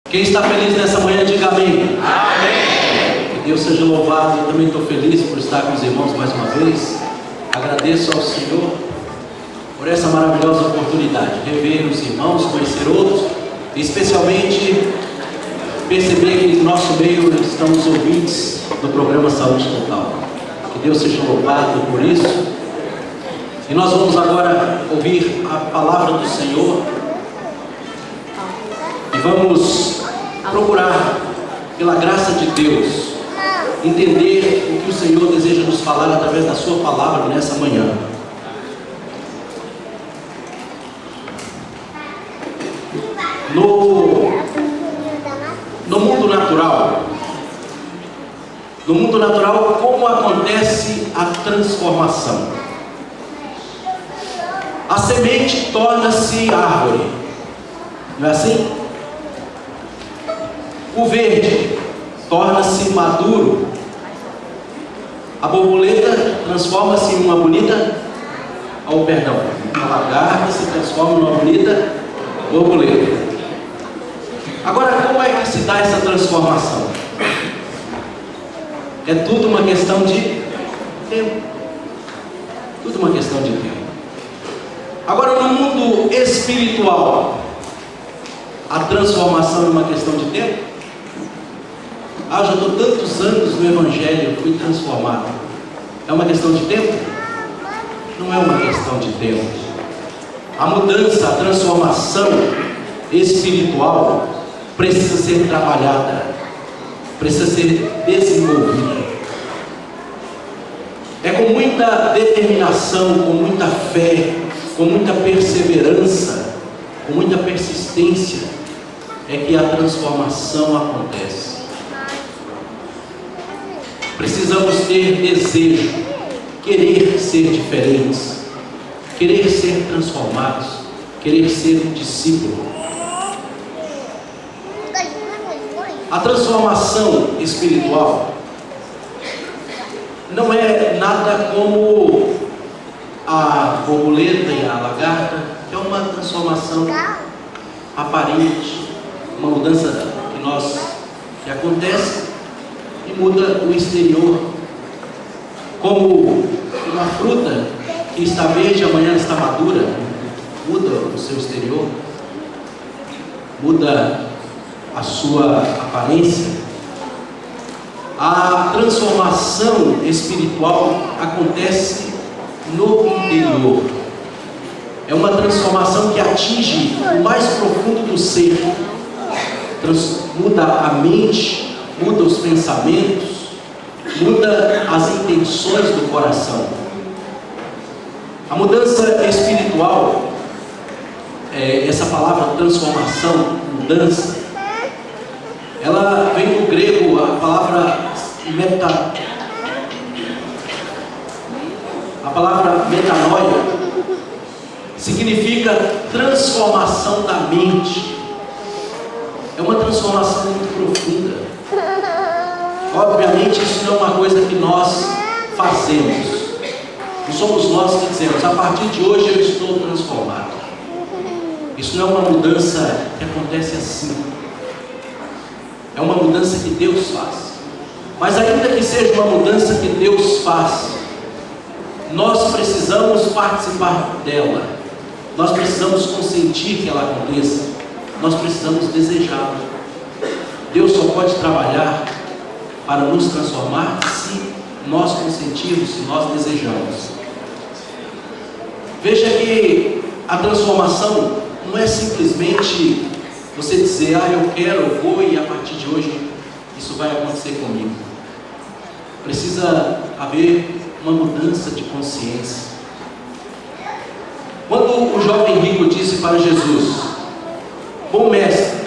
Quem está feliz nessa manhã, diga amém. Amém. Que Deus seja louvado. Eu também estou feliz por estar com os irmãos mais uma vez. Agradeço ao Senhor por essa maravilhosa oportunidade de rever os irmãos, conhecer outros, e especialmente perceber que em nosso meio estão os ouvintes do programa Saúde Total. Que Deus seja louvado por isso. E nós vamos agora ouvir a palavra do Senhor e vamos procurar, pela graça de Deus, entender o que o Senhor deseja nos falar através da sua palavra nessa manhã. No mundo natural, como acontece a transformação? A semente torna-se árvore, não é assim? O verde torna-se maduro. A borboleta transforma-se em uma bonita, uma lagarta se transforma em uma bonita borboleta. Agora, como é que se dá essa transformação? É tudo uma questão de tempo. Tudo uma questão de tempo. Agora, no mundo espiritual, a transformação é uma questão de tempo? Eu já estou tantos anos no Evangelho, fui transformado. É uma questão de tempo? Não é uma questão de tempo. A mudança, a transformação espiritual precisa ser trabalhada, precisa ser desenvolvida. É com muita determinação, com muita fé, com muita perseverança, com muita persistência, é que a transformação acontece. Precisamos ter desejo, querer ser diferentes, querer ser transformados, querer ser um discípulo. A transformação espiritual não é nada como a borboleta e a lagarta, que é uma transformação aparente, uma mudança que acontece e muda o exterior. Como uma fruta que está verde, amanhã está madura, muda o seu exterior, muda a sua aparência. A transformação espiritual acontece no interior. É uma transformação que atinge o mais profundo do ser. Muda a mente, muda os pensamentos, muda as intenções do coração. A mudança espiritual, essa palavra transformação, mudança, ela vem do grego, a palavra metanoia, significa transformação da mente. É uma transformação muito profunda. Obviamente isso não é uma coisa que nós fazemos. Não somos nós que dizemos, a partir de hoje eu estou transformado. Isso não é uma mudança que acontece assim. É uma mudança que Deus faz. Mas ainda que seja uma mudança que Deus faz, nós precisamos participar dela. Nós precisamos consentir que ela aconteça. Nós precisamos desejá-la. Deus só pode trabalhar para nos transformar se nós consentirmos, se nós desejamos. Veja que a transformação não é simplesmente você dizer, eu quero, eu vou e a partir de hoje isso vai acontecer comigo. Precisa haver uma mudança de consciência. Quando o jovem rico disse para Jesus, bom mestre,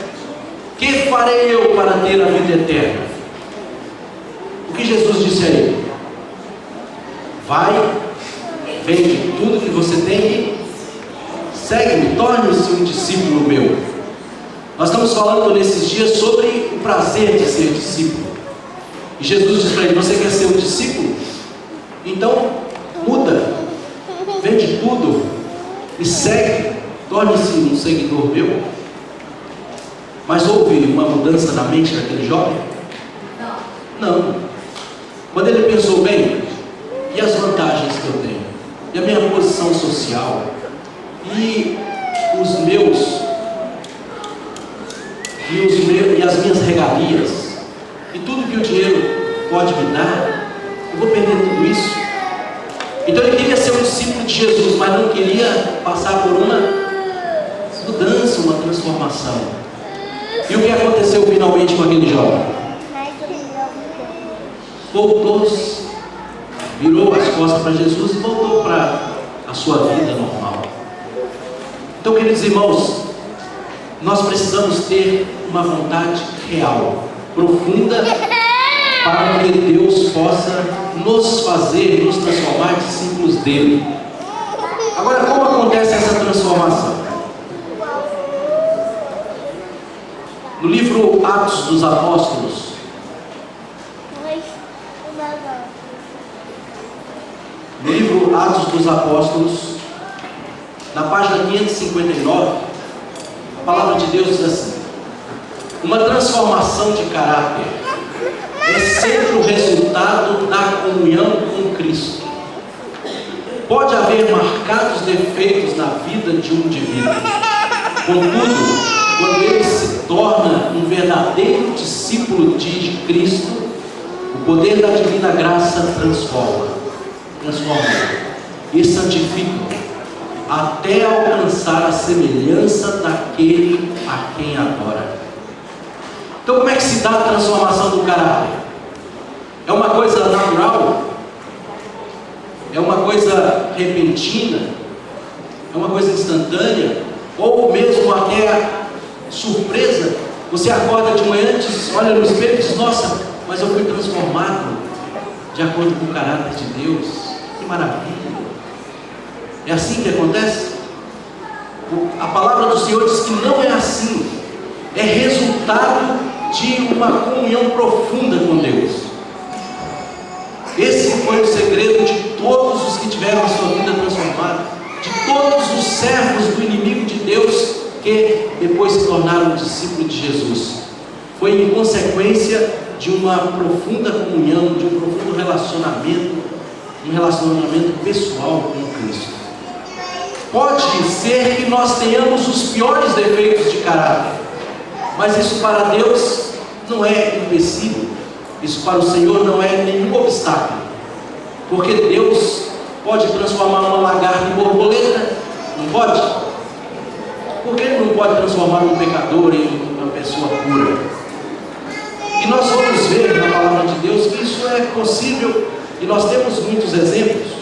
que farei eu para ter a vida eterna? O que Jesus disse a ele? Vai, vende tudo que você tem e segue-me, torne-se um discípulo meu. Nós estamos falando nesses dias sobre o prazer de ser discípulo. E Jesus diz para ele, você quer ser um discípulo? Então muda, vende tudo e segue, torne-se um seguidor meu. Mas houve uma mudança na mente daquele jovem? Não. Quando ele pensou, bem, e as vantagens que eu tenho? E a minha posição social? E os meus... E as minhas regalias? E tudo que o dinheiro pode me dar? Eu vou perder tudo isso? Então ele queria ser um discípulo de Jesus, mas não queria passar por uma mudança, uma transformação. E o que aconteceu finalmente com aquele jovem? Voltou, virou as costas para Jesus e voltou para a sua vida normal. Então, queridos irmãos, nós precisamos ter uma vontade real, profunda, para que Deus possa nos fazer, nos transformar em discípulos dele. Agora, como acontece essa transformação? No livro Atos dos Apóstolos, na página 559, a palavra de Deus diz assim: uma transformação de caráter é sempre o resultado da comunhão com Cristo. Pode haver marcados defeitos na vida de um indivíduo, contudo, quando ele se torna um verdadeiro discípulo de Cristo, o poder da divina graça transforma e santifica até alcançar a semelhança daquele a quem adora. Então, como é que se dá a transformação do caráter? É uma coisa natural? É uma coisa repentina? É uma coisa instantânea? Ou mesmo até surpresa? Você acorda de manhã, olha no espelho e diz: nossa, mas eu fui transformado de acordo com o caráter de Deus. Que maravilha! É assim que acontece? A palavra do Senhor diz que não é assim. É resultado de uma comunhão profunda com Deus. Esse foi o segredo de todos os que tiveram a sua vida transformada, de todos os servos do inimigo de Deus que depois se tornaram discípulos de Jesus. Foi em consequência de uma profunda comunhão, de um profundo relacionamento, um relacionamento pessoal com Cristo. Pode ser que nós tenhamos os piores defeitos de caráter, mas isso para Deus não é empecilho, isso para o Senhor não é nenhum obstáculo, porque Deus pode transformar uma lagarta em borboleta, não pode? Por que Ele não pode transformar um pecador em uma pessoa pura? E nós vamos ver na palavra de Deus que isso é possível, e nós temos muitos exemplos.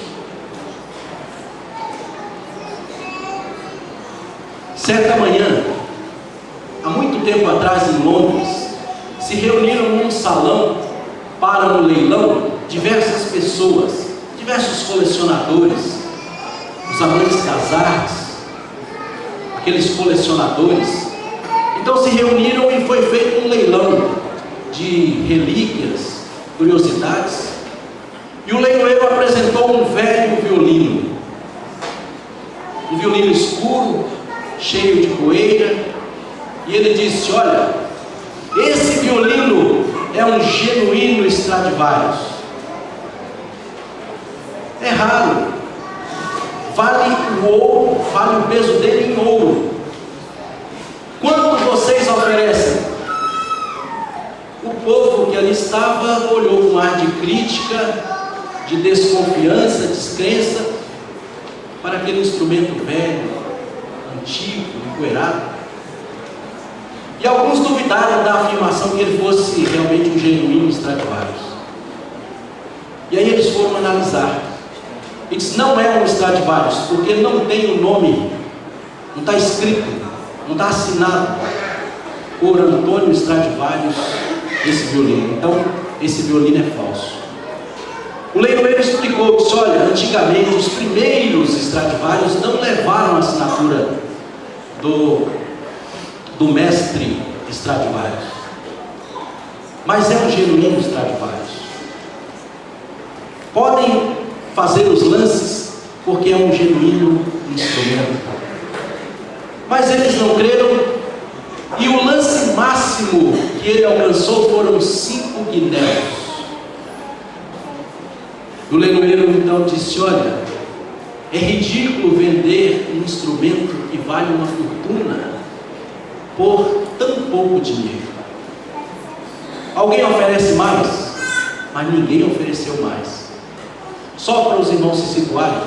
Certa manhã, há muito tempo atrás em Londres, se reuniram num salão para um leilão diversas pessoas, diversos colecionadores, os amantes das artes, aqueles colecionadores. Então se reuniram e foi feito um leilão de relíquias, curiosidades, e o leiloeiro apresentou um velho violino, um violino escuro, cheio de poeira, e ele disse: olha, esse violino é um genuíno Stradivarius, é raro, vale o ouro, vale o peso dele em ouro. Quanto vocês oferecem? O povo que ali estava olhou com um ar de crítica, de desconfiança, descrença para aquele instrumento velho, antigo, empoeirado. E alguns duvidaram da afirmação que ele fosse realmente um genuíno Stradivarius. E aí eles foram analisar. E disse: não é um Stradivarius, porque não tem o nome, não está escrito, não está assinado por Antônio Stradivarius esse violino. Então esse violino é falso. O leiloeiro explicou, disse: olha, antigamente os primeiros Stradivarius não levaram a assinatura do mestre Stradivarius, mas é um genuíno Stradivarius. Podem fazer os lances porque é um genuíno instrumento, mas eles não creram, e o lance máximo que ele alcançou foram 5 guinéus. O leiloeiro então disse: olha, é ridículo vender um instrumento que vale uma fortuna por tão pouco dinheiro. Alguém oferece mais? Mas ninguém ofereceu mais. Só para os irmãos se situarem,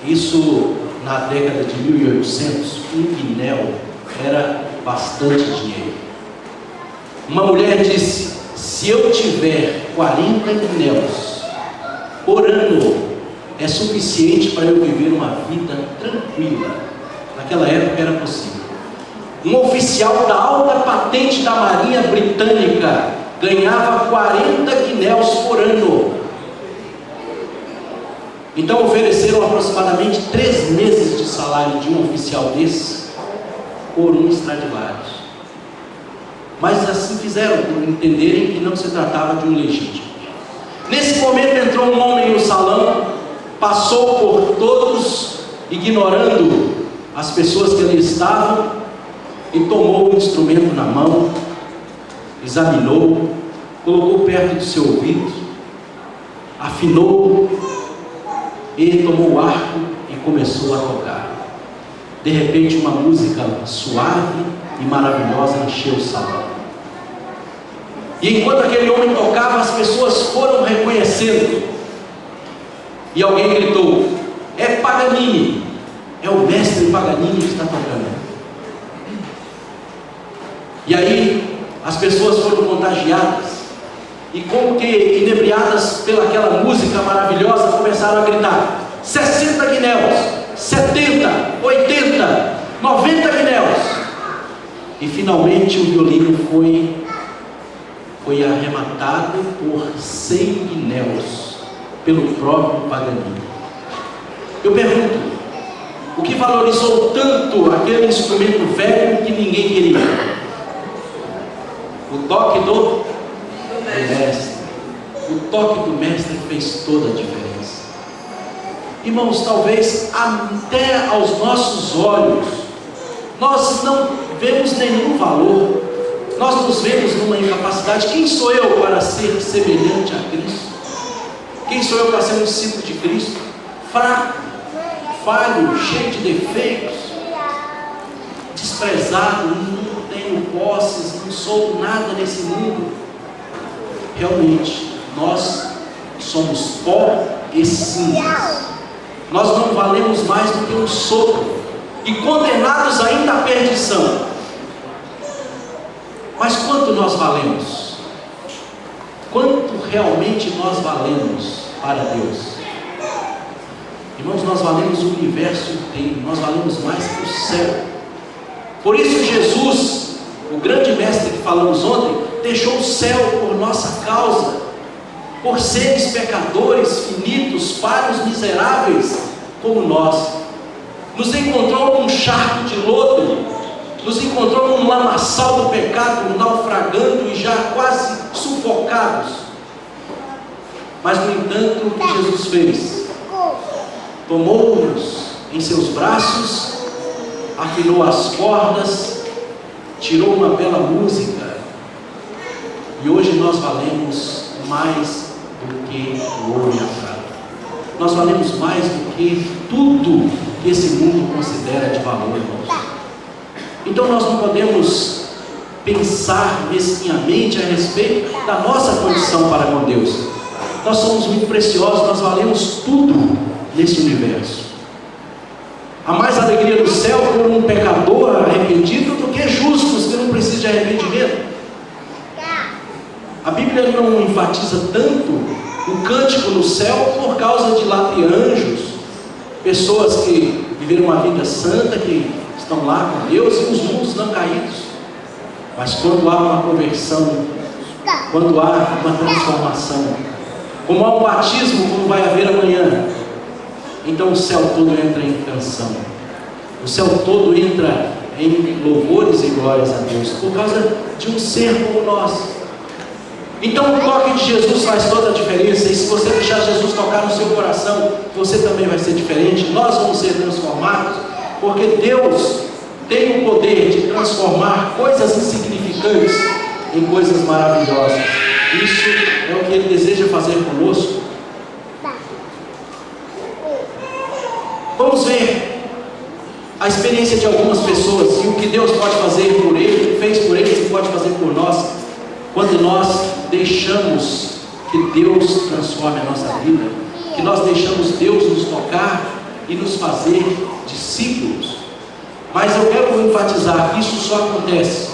isso na década de 1800, um guinéu era bastante dinheiro. Uma mulher disse: se eu tiver 40 guinéus por ano, é suficiente para eu viver uma vida tranquila. Naquela época era possível. Um oficial da alta patente da Marinha Britânica ganhava 40 guinéus por ano. Então ofereceram aproximadamente 3 meses de salário de um oficial desse por um Stradivarius. Mas assim fizeram, por entenderem que não se tratava de um legítimo. Nesse momento entrou um homem no salão, passou por todos, ignorando as pessoas que ali estavam, e tomou o instrumento na mão, examinou, colocou perto do seu ouvido, afinou, ele tomou o arco e começou a tocar. De repente uma música suave e maravilhosa encheu o salão. E enquanto aquele homem tocava, as pessoas foram reconhecendo. E alguém gritou: é Paganini, é o mestre Paganini que está tocando. E aí as pessoas foram contagiadas, e como que inebriadas pelaquela música maravilhosa, começaram a gritar: 60 guinéus, 70, 80, 90 guinéus. E finalmente o violino foi arrematado por 100 guinéus pelo próprio Paganini. Eu pergunto: o que valorizou tanto aquele instrumento velho que ninguém queria? O toque do mestre. O toque do mestre fez toda a diferença. Irmãos, talvez até aos nossos olhos nós não vemos nenhum valor, nós nos vemos numa incapacidade. Quem sou eu para ser semelhante a Cristo? Quem sou eu para ser um discípulo de Cristo? Fraco, falho, cheio de defeitos, desprezado, não tenho posses, não sou nada nesse mundo. Realmente, nós somos pó e cinzas. Nós não valemos mais do que um sopro, e condenados ainda à perdição. Mas quanto nós valemos? Quanto realmente nós valemos para Deus? Irmãos, nós valemos o universo inteiro, nós valemos mais que o céu. Por isso Jesus, o grande mestre que falamos ontem, deixou o céu por nossa causa, por seres pecadores, finitos, falhos, miseráveis como nós. Nos encontrou num charco de lodo, nos encontrou num lamaçal do pecado, naufragando e já quase sufocados. Mas no entanto, o que Jesus fez? Tomou-nos em seus braços, afinou as cordas, tirou uma bela música, e hoje nós valemos mais do que o ouro e a prata. Nós valemos mais do que tudo que esse mundo considera de valor, irmãos. Então nós não podemos pensar mesquinhamente a respeito da nossa condição para com Deus. Nós somos muito preciosos, nós valemos tudo neste universo. Há mais alegria no céu por um pecador arrependido do que justos que não precisam de arrependimento. A Bíblia não enfatiza tanto o cântico no céu por causa de lá ter anjos, pessoas que viveram uma vida santa, que estão lá com Deus, e os mundos não caídos. Mas quando há uma conversão, quando há uma transformação, como há um batismo, como vai haver amanhã, então o céu todo entra em canção, o céu todo entra em louvores e glórias a Deus, por causa de um ser como nós. Então o toque de Jesus faz toda a diferença, e se você deixar Jesus tocar no seu coração, você também vai ser diferente. Nós vamos ser transformados, porque Deus tem o poder de transformar coisas insignificantes em coisas maravilhosas. Isso é o que Ele deseja fazer conosco. Vamos ver a experiência de algumas pessoas e o que Deus pode fazer por eles, fez por eles e pode fazer por nós, quando nós deixamos que Deus transforme a nossa vida, que nós deixamos Deus nos tocar e nos fazer discípulos. Mas eu quero enfatizar que isso só acontece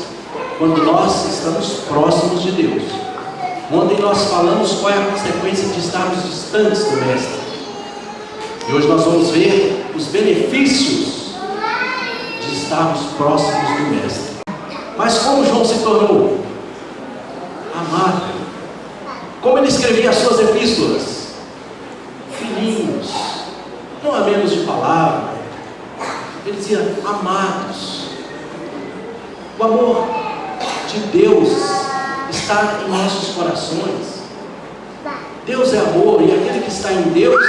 quando nós estamos próximos de Deus. Ontem nós falamos qual é a consequência de estarmos distantes do Mestre. E hoje nós vamos ver os benefícios de estarmos próximos do Mestre. Mas como João se tornou amado? Como ele escrevia as suas epístolas? Fininhos, não há menos de palavra. Ele dizia, amados. O amor de Deus está em nossos corações. Deus é amor, e aquele que está em Deus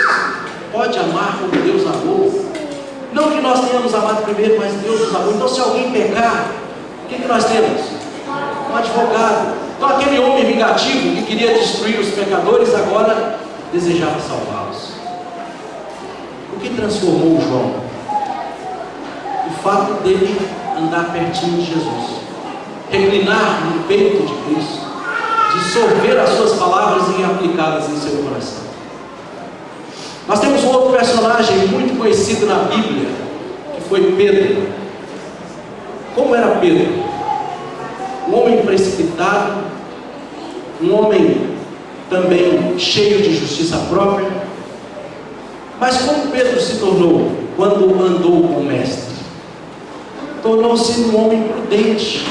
pode amar como Deus amou. Não que nós tenhamos amado primeiro, mas Deus nos amou. Então, se alguém pecar, o que nós temos? Um advogado. Então, aquele homem vingativo que queria destruir os pecadores, agora desejava salvá-los. O que transformou João? O fato dele andar pertinho de Jesus, reclinar no peito de Cristo, dissolver as suas palavras e aplicá-las em seu coração. Nós temos um outro personagem muito conhecido na Bíblia, que foi Pedro. Como era Pedro? Um homem precipitado, um homem também cheio de justiça própria. Mas como Pedro se tornou quando andou com o Mestre? Tornou-se um homem prudente.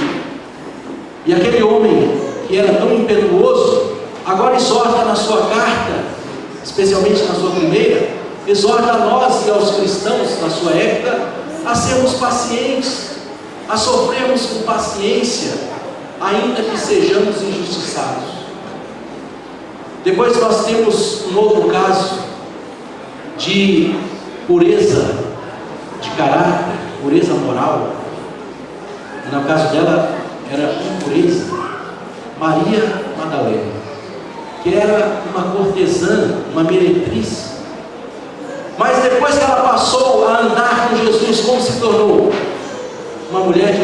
E aquele homem que era tão impetuoso, agora exorta na sua carta, especialmente na sua primeira, exorta a nós e aos cristãos da sua época a sermos pacientes, a sofrermos com paciência, ainda que sejamos injustiçados. Depois nós temos um outro caso de pureza de caráter, pureza moral. No caso dela era impureza, Maria Madalena, que era uma cortesã, uma meretriz. Mas depois que ela passou a andar com Jesus, como se tornou? Uma mulher de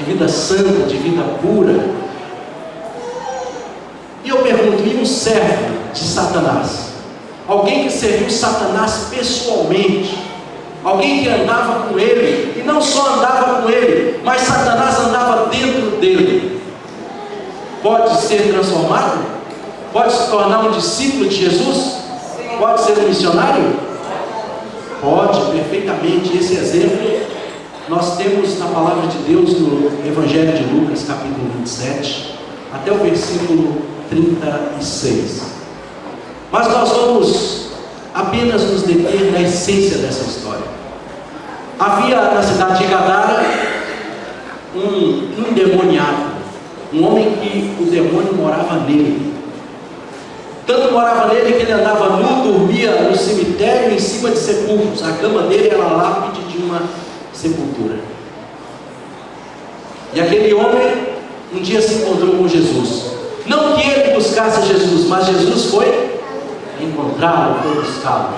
vida santa, de vida pura. E eu pergunto, e um servo de Satanás? Alguém que serviu Satanás pessoalmente, alguém que andava com ele, e não só andava com ele, mas Satanás andava dentro dele. Pode ser transformado? Pode se tornar um discípulo de Jesus? Pode ser um missionário? Pode, perfeitamente. Esse exemplo nós temos na palavra de Deus no Evangelho de Lucas, capítulo 27, até o versículo 36. Mas nós vamos apenas nos deter na essência dessa história. Havia na cidade de Gadara um endemoniado, um homem que o demônio morava nele. Tanto morava nele que ele andava nu, dormia no cemitério em cima de sepulcros. A cama dele era a lápide de uma sepultura. E aquele homem um dia se encontrou com Jesus. Não que ele buscasse Jesus, mas Jesus foi encontrá-lo, foi buscá-lo.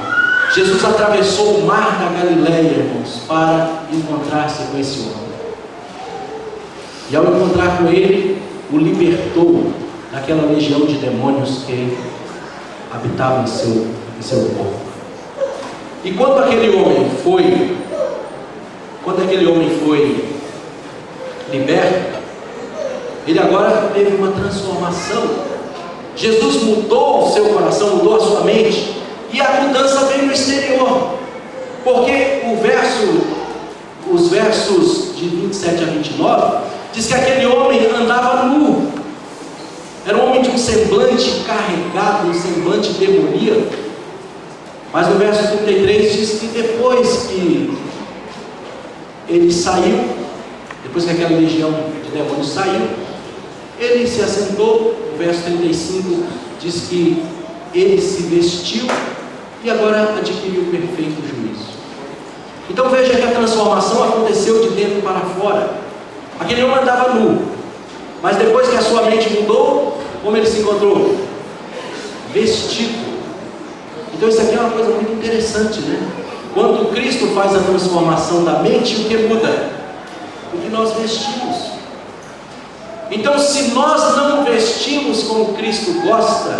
Jesus atravessou o mar da Galileia, irmãos, para encontrar-se com esse homem. E ao encontrar com ele, o libertou daquela legião de demônios que habitava em seu corpo. E quando aquele homem foi liberto, ele agora teve uma transformação. Jesus mudou o seu coração, mudou a sua mente, e a mudança veio no exterior, porque os versos de 27 a 29 diz que aquele homem andava nu. Era um homem de um semblante carregado, um semblante demoníaco. Mas no verso 33 diz que depois que ele saiu, depois que aquela legião de demônios saiu, ele se assentou. O verso 35 diz que ele se vestiu e agora adquiriu perfeito juízo. Então veja que a transformação aconteceu de dentro para fora. Aquele homem andava nu, mas depois que a sua mente mudou, como ele se encontrou? Vestido. Então isso aqui é uma coisa muito interessante, né? Quando Cristo faz a transformação da mente, o que muda? O que nós vestimos. Então, se nós não vestimos como Cristo gosta,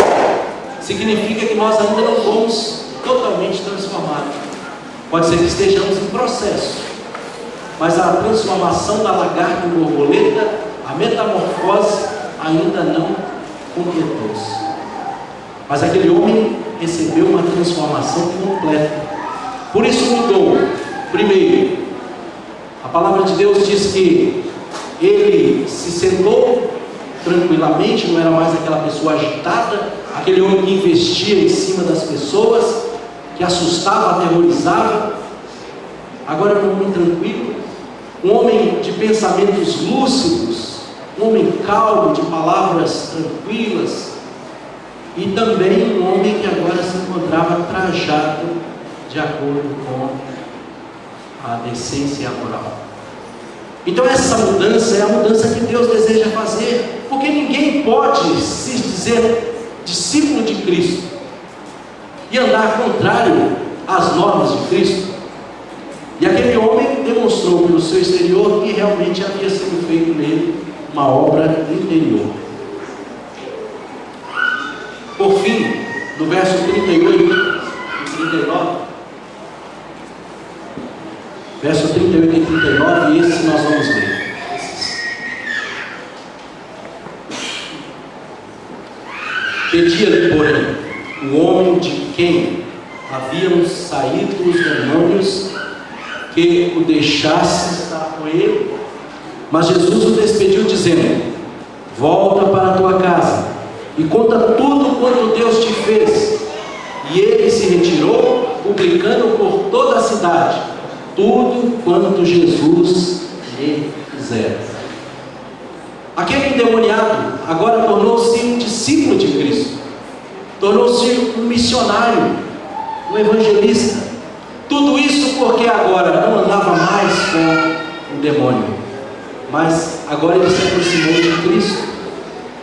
significa que nós ainda não fomos totalmente transformados. Pode ser que estejamos em processo, mas a transformação da lagarta em borboleta, a metamorfose, ainda não completou-se. Mas aquele homem recebeu uma transformação completa. Por isso mudou. Primeiro, a palavra de Deus diz que ele se sentou tranquilamente, não era mais aquela pessoa agitada, aquele homem que investia em cima das pessoas, que assustava, aterrorizava. Agora era um homem tranquilo, um homem de pensamentos lúcidos, um homem calmo, de palavras tranquilas, e também um homem que agora se encontrava trajado de acordo com a decência e a moral. Então essa mudança é a mudança que Deus deseja fazer, porque ninguém pode se dizer discípulo de Cristo e andar contrário às normas de Cristo. E aquele homem demonstrou pelo seu exterior que realmente havia sido feito nele uma obra interior. Por fim, no verso 38 e 39, verso 38 e 39, e esse nós vamos ler. Pedia-lhe, porém, o homem de quem haviam saído os demônios, que o deixasse estar com ele. Mas Jesus o despediu, dizendo: volta para a tua casa e conta tudo quanto Deus te fez. E ele se retirou, publicando por toda a cidade tudo quanto Jesus lhe fizera. Aquele endemoniado agora tornou-se um discípulo de Cristo, tornou-se um missionário, um evangelista. Tudo isso porque agora não andava mais com o demônio, mas agora ele se aproximou de Cristo,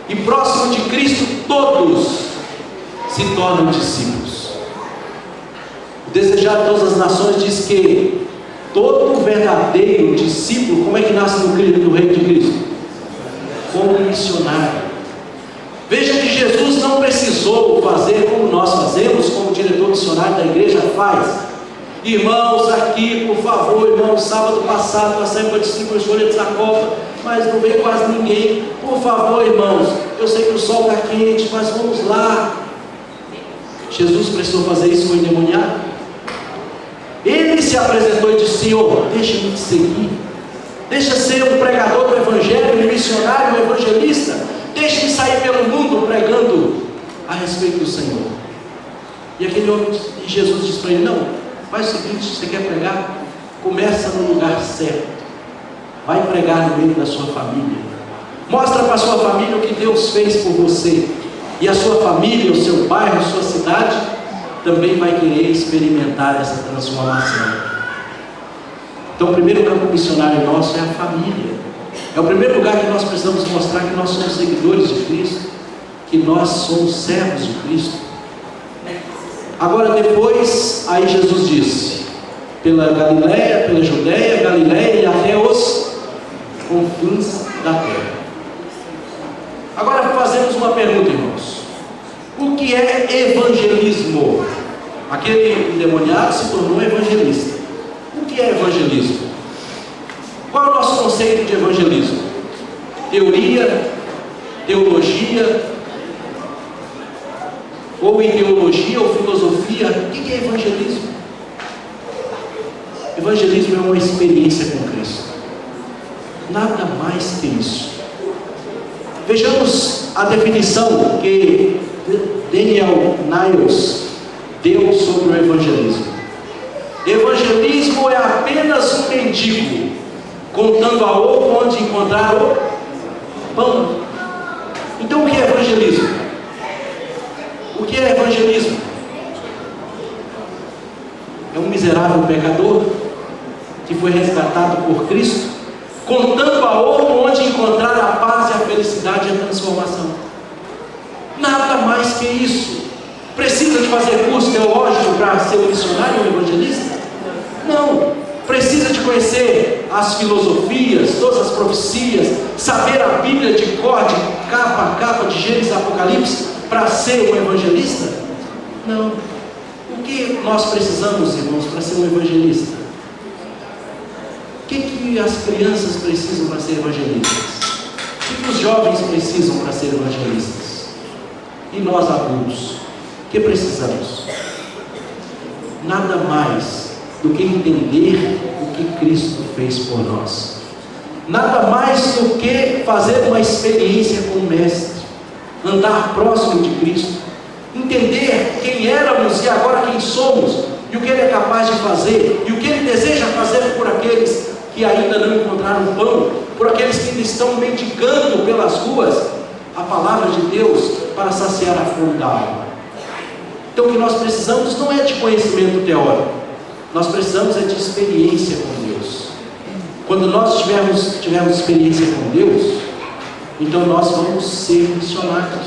e próximo de Cristo todos se tornam discípulos. O Desejar de Todas as Nações diz que todo verdadeiro discípulo, como é que nasce no reino de Cristo? Como missionário. Veja que Jesus não precisou fazer como nós fazemos, como o diretor missionário da igreja faz. Irmãos, aqui, por favor, irmãos, sábado passado nós saímos para discípulos escolhidos na Copa, mas não veio quase ninguém. Por favor, irmãos, eu sei que o sol está quente, mas vamos lá. Jesus precisou fazer isso com o endemoniado? Ele se apresentou e disse: Senhor, deixa-me te seguir, deixa ser um pregador do evangelho, um missionário, um evangelista, deixa-me sair pelo mundo pregando a respeito do Senhor. E aquele homem, e Jesus disse para ele: não, faz o seguinte, você quer pregar? Começa no lugar certo, vai pregar no meio da sua família, mostra para a sua família o que Deus fez por você, e a sua família, o seu bairro, a sua cidade também vai querer experimentar essa transformação. Então o primeiro campo missionário nosso é a família. É o primeiro lugar que nós precisamos mostrar que nós somos seguidores de Cristo, que nós somos servos de Cristo. Agora depois, aí Jesus disse: pela Galileia, pela Judeia, Galileia e até os confins da terra. Agora fazemos uma pergunta, irmãos: o que é evangelismo? Aquele endemoniado se tornou evangelista. O que é evangelismo? Qual é o nosso conceito de evangelismo? Teoria, teologia, ou ideologia, ou filosofia? O que é evangelismo? Evangelismo é uma experiência com Cristo, nada mais que isso. Vejamos a definição que Daniel Niles deu sobre o evangelismo. Evangelismo é apenas um mendigo contando a outro onde encontrar o pão. Então o que é evangelismo? O que é evangelismo? É um miserável pecador que foi resgatado por Cristo, contando a outro onde encontrar a paz e a felicidade e a transformação. Nada mais que isso. Precisa de fazer curso teológico para ser um missionário, um evangelista? Não. Precisa de conhecer as filosofias, todas as profecias, saber a Bíblia de cor, de capa a capa, de Gênesis a Apocalipse, para ser um evangelista? Não. O que nós precisamos, irmãos, para ser um evangelista? O que as crianças precisam para ser evangelistas? O que os jovens precisam para ser evangelistas? E nós adultos, o que precisamos? Nada mais do que entender o que Cristo fez por nós. Nada mais do que fazer uma experiência com o Mestre, andar próximo de Cristo, entender quem éramos e agora quem somos, e o que Ele é capaz de fazer, e o que Ele deseja fazer por aqueles que ainda não encontraram pão, por aqueles que ainda estão mendigando pelas ruas a palavra de Deus para saciar a fome da alma. Então o que nós precisamos não é de conhecimento teórico, nós precisamos é de experiência com Deus. Quando nós tivermos experiência com Deus, então nós vamos ser missionários,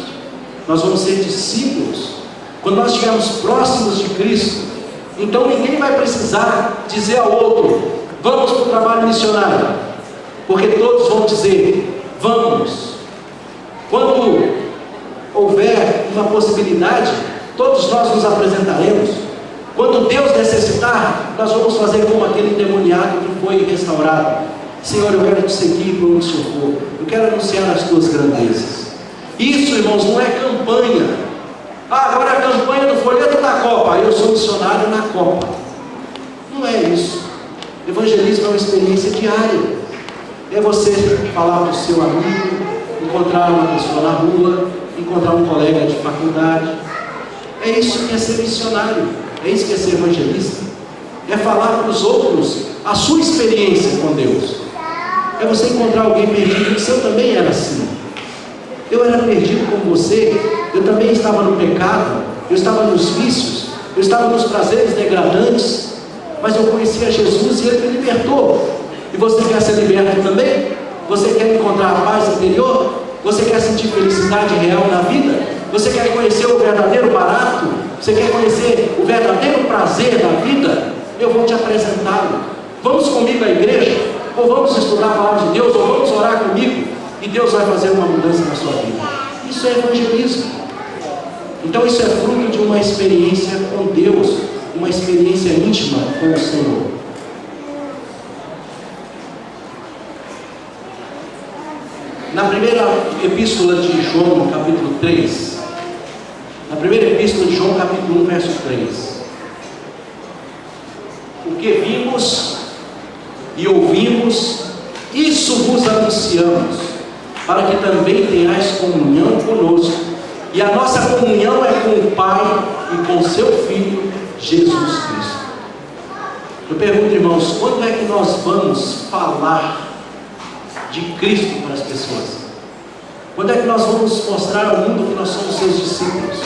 nós vamos ser discípulos. Quando nós estivermos próximos de Cristo, então ninguém vai precisar dizer ao outro: vamos para o trabalho missionário, porque todos vão dizer: vamos. Quando houver uma possibilidade, todos nós nos apresentaremos. Quando Deus necessitar, nós vamos fazer como aquele endemoniado que foi restaurado: Senhor, eu quero te seguir por onde o Senhor for, eu quero anunciar as tuas grandezas. Isso, irmãos, não é campanha. Agora é a campanha do folheto da Copa, eu sou missionário na Copa. Não é isso. Evangelismo é uma experiência diária. É você falar para o seu amigo, encontrar uma pessoa na rua, encontrar um colega de faculdade. É isso que é ser missionário, é isso que é ser evangelista. É falar para os outros a sua experiência com Deus. É você encontrar alguém perdido, que eu também era assim. Eu era perdido como você, eu também estava no pecado, eu estava nos vícios, eu estava nos prazeres degradantes, mas eu conhecia Jesus e Ele me libertou. E você quer ser liberto também? Você quer encontrar a paz interior? Você quer sentir felicidade real na vida? Você quer conhecer o verdadeiro barato? Você quer conhecer o verdadeiro prazer da vida? Eu vou te apresentá-lo. Vamos comigo à igreja? Ou vamos estudar a palavra de Deus? Ou vamos orar comigo? E Deus vai fazer uma mudança na sua vida. Isso é evangelismo. Então isso é fruto de uma experiência com Deus, uma experiência íntima com o Senhor. Na primeira epístola de João, no capítulo 3, na primeira epístola de João, capítulo 1, verso 3, o que vimos e ouvimos, isso vos anunciamos, para que também tenhais comunhão conosco, e a nossa comunhão é com o Pai e com seu Filho, Jesus Cristo. Eu pergunto, irmãos, quando é que nós vamos falar de Cristo para as pessoas? Quando é que nós vamos mostrar ao mundo que nós somos seus discípulos?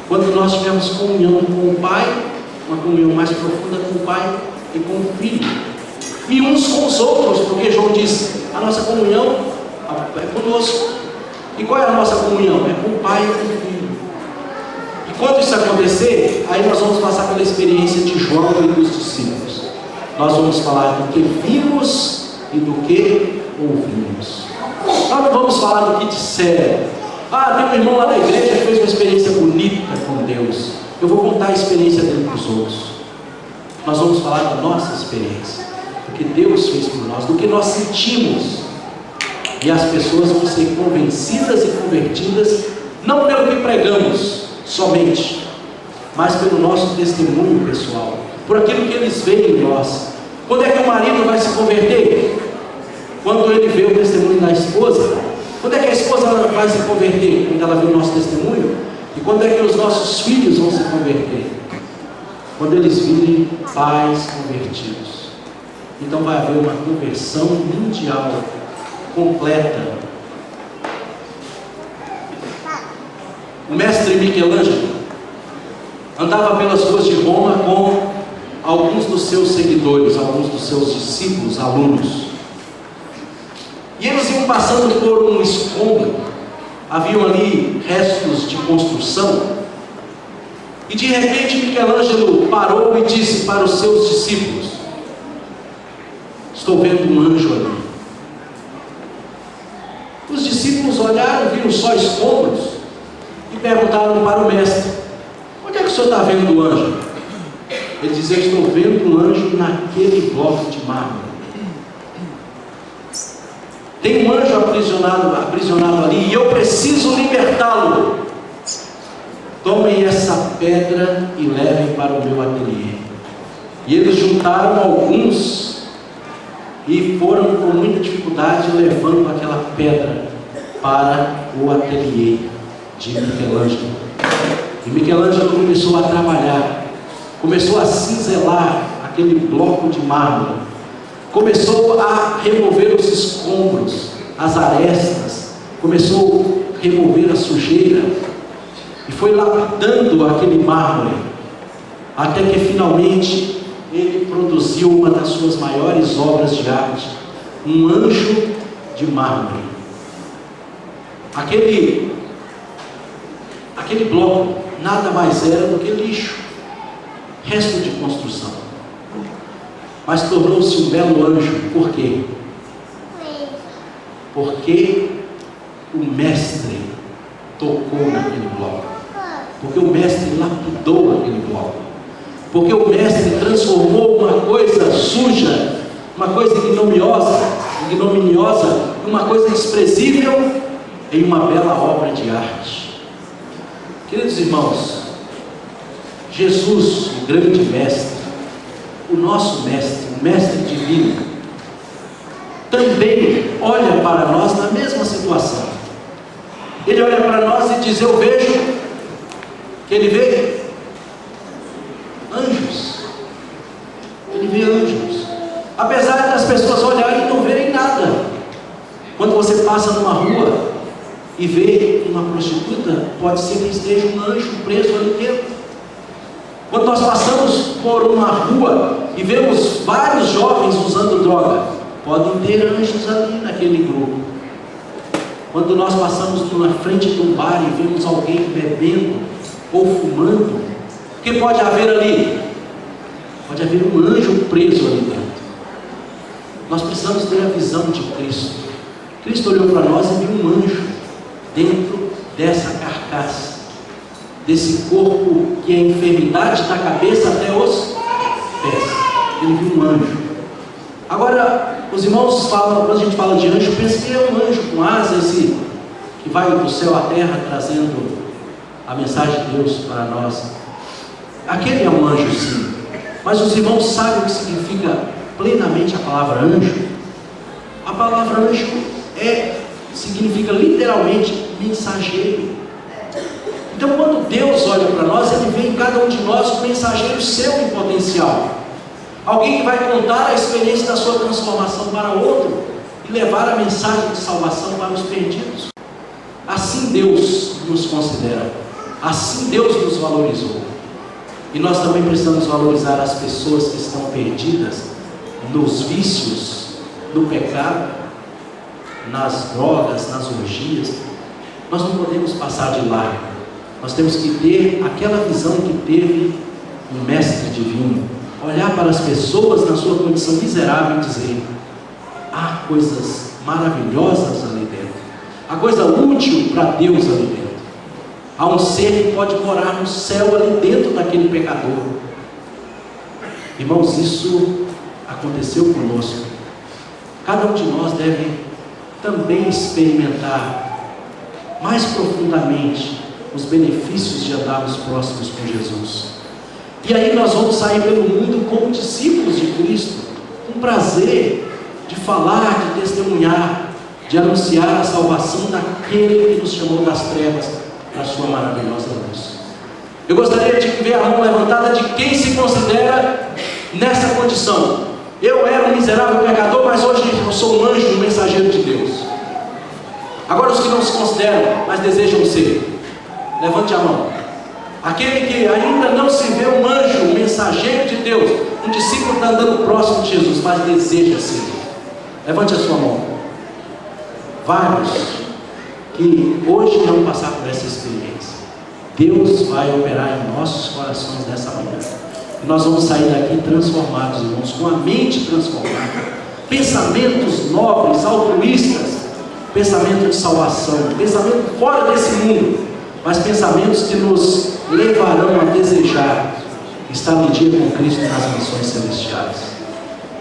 Quando nós tivermos comunhão com o Pai, uma comunhão mais profunda com o Pai e com o Filho, e uns com os outros, porque João diz: a nossa comunhão é conosco. E qual é a nossa comunhão? É com o Pai e com o Filho. E quando isso acontecer, aí nós vamos passar pela experiência de João e dos discípulos. Nós vamos falar do que vimos e do que ouvimos. Nós não vamos falar do que disseram. Tem um irmão lá na igreja que fez uma experiência bonita com Deus, eu vou contar a experiência dele para os outros. Nós vamos falar da nossa experiência, do que Deus fez por nós, do que nós sentimos. E as pessoas vão ser convencidas e convertidas, não pelo que pregamos somente, mas pelo nosso testemunho pessoal, por aquilo que eles veem em nós. Quando é que o marido vai se converter? Quando ele vê o testemunho da esposa. Quando é que a esposa vai se converter? Quando ela vê o nosso testemunho. E quando é que os nossos filhos vão se converter? Quando eles virem pais convertidos. Então vai haver uma conversão mundial completa. O mestre Michelangelo andava pelas ruas de Roma com alguns dos seus seguidores, alguns dos seus discípulos, alunos. E eles iam passando por um escombro, haviam ali restos de construção, e de repente Michelangelo parou e disse para os seus discípulos: estou vendo um anjo ali. Os discípulos olharam, viram só escombros e perguntaram para o mestre: onde é que o senhor está vendo o anjo? Ele dizia: estou vendo um anjo naquele bloco de mármore. Tem um anjo aprisionado ali e eu preciso libertá-lo. Tomem essa pedra e levem para o meu ateliê. E eles juntaram alguns e foram com muita dificuldade levando aquela pedra para o ateliê de Michelangelo. E Michelangelo começou a trabalhar, começou a cinzelar aquele bloco de mármore, começou a remover os escombros, as arestas, começou a remover a sujeira, e foi lapidando aquele mármore, até que finalmente ele produziu uma das suas maiores obras de arte, um anjo de mármore. Aquele bloco nada mais era do que lixo, resto de construção, mas tornou-se um belo anjo. Por quê? Porque o mestre tocou naquele bloco, porque o mestre lapidou aquele bloco, porque o mestre transformou uma coisa suja, uma coisa ignominiosa, uma coisa desprezível em uma bela obra de arte. Queridos irmãos, Jesus, o grande mestre, o nosso mestre, o mestre divino, também olha para nós na mesma situação. Ele olha para nós e diz: eu vejo, que ele vê anjos. Ele vê anjos. Apesar das pessoas olharem e não verem nada. Quando você passa numa rua e vê uma prostituta, pode ser que esteja um anjo preso ali dentro. Quando nós passamos por uma rua e vemos vários jovens usando droga, podem ter anjos ali naquele grupo. Quando nós passamos na frente de um bar e vemos alguém bebendo ou fumando, o que pode haver ali? Pode haver um anjo preso ali dentro. Nós precisamos ter a visão de Cristo. Cristo olhou para nós e viu um anjo dentro dessa carcaça, desse corpo que é enfermidade da cabeça até os pés. Ele viu um anjo. Agora, os irmãos falam, quando a gente fala de anjo, pensa que é um anjo com asas que vai do céu à terra trazendo a mensagem de Deus para nós. Aquele é um anjo, sim, mas os irmãos sabem o que significa plenamente a palavra anjo? A palavra anjo significa literalmente mensageiro. Então, quando Deus olha para nós, Ele vê em cada um de nós um mensageiro seu em potencial, alguém que vai contar a experiência da sua transformação para outro e levar a mensagem de salvação para os perdidos. Assim Deus nos considera, assim Deus nos valorizou. E nós também precisamos valorizar as pessoas que estão perdidas nos vícios, no pecado, nas drogas, nas orgias. Nós não podemos passar de largo. Nós temos que ter aquela visão que teve um mestre divino, olhar para as pessoas na sua condição miserável e dizer: há coisas maravilhosas ali dentro, há coisa útil para Deus ali dentro. Há um ser que pode morar no céu ali dentro daquele pecador. Irmãos, isso aconteceu conosco. Cada um de nós deve também experimentar mais profundamente os benefícios de andarmos próximos com Jesus. E aí nós vamos sair pelo mundo como discípulos de Cristo, com prazer de falar, de testemunhar, de anunciar a salvação daquele que nos chamou das trevas para a sua maravilhosa luz. Eu gostaria de ver a mão levantada de quem se considera nessa condição. Eu era um miserável pecador, mas hoje eu sou um anjo, um mensageiro de Deus. Agora os que não se consideram, mas desejam ser, levante a mão. Aquele que ainda não se vê um anjo, um mensageiro de Deus, um O discípulo está andando próximo de Jesus, mas deseja seguir. Levante a sua mão. Vários que hoje não passaram por essa experiência, Deus vai operar em nossos corações nessa manhã. E nós vamos sair daqui transformados, irmãos, com a mente transformada, pensamentos nobres, altruístas, pensamento de salvação, pensamento fora desse mundo, mas pensamentos que nos levarão a desejar estar um dia com Cristo nas mansões celestiais.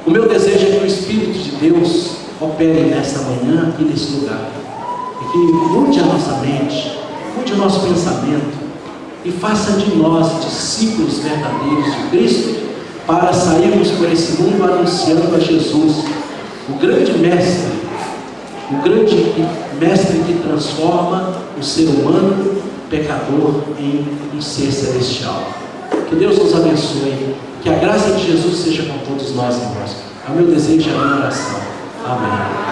O meu desejo é que o Espírito de Deus opere nesta manhã aqui nesse lugar, e que mude a nossa mente, mude o nosso pensamento, e faça de nós discípulos verdadeiros de Cristo, para sairmos por esse mundo anunciando a Jesus, o grande mestre que transforma o ser humano pecador em um ser celestial. Que Deus nos abençoe, que a graça de Jesus seja com todos nós, irmãos. É o meu desejo, é a minha oração. Amém.